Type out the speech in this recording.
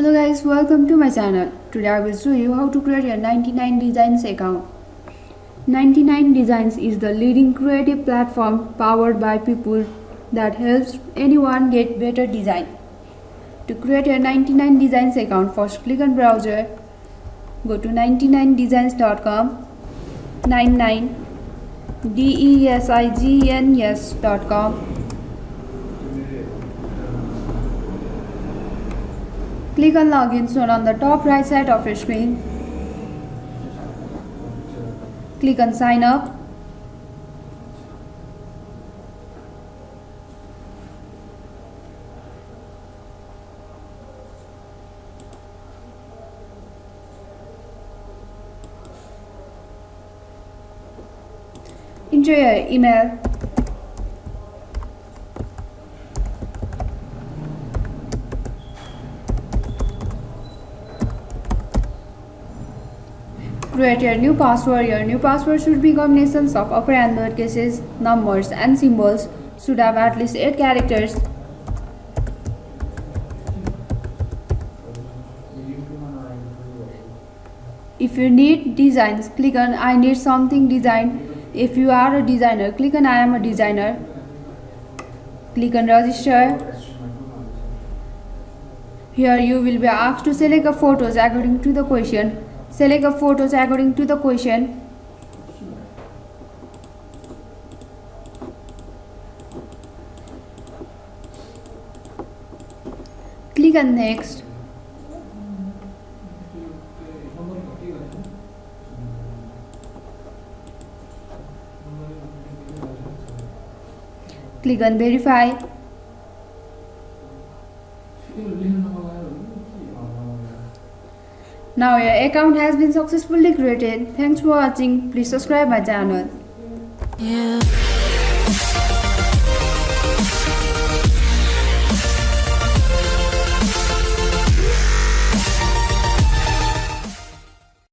Hello guys, welcome to my channel. Today I will show you how to create a 99 Designs account. 99 Designs is the leading creative platform powered by people that helps anyone get better design. To create a 99 Designs account, first click on browser, go to 99designs.com, 99 DESIGNS.com. Click on login shown on the top right side of your screen. Click on sign up. Enter your email. Create your new password. Your new password should be combinations of upper and lower cases, numbers and symbols. Should have at least 8 characters. If you need designs, click on I need something designed. If you are a designer, click on I am a designer. Click on register. Here you will be asked to select a photos according to the question. Select a photos according to the question. Click on next. Click on verify. Now your account has been successfully created. Thanks for watching. Please subscribe my channel. Yeah.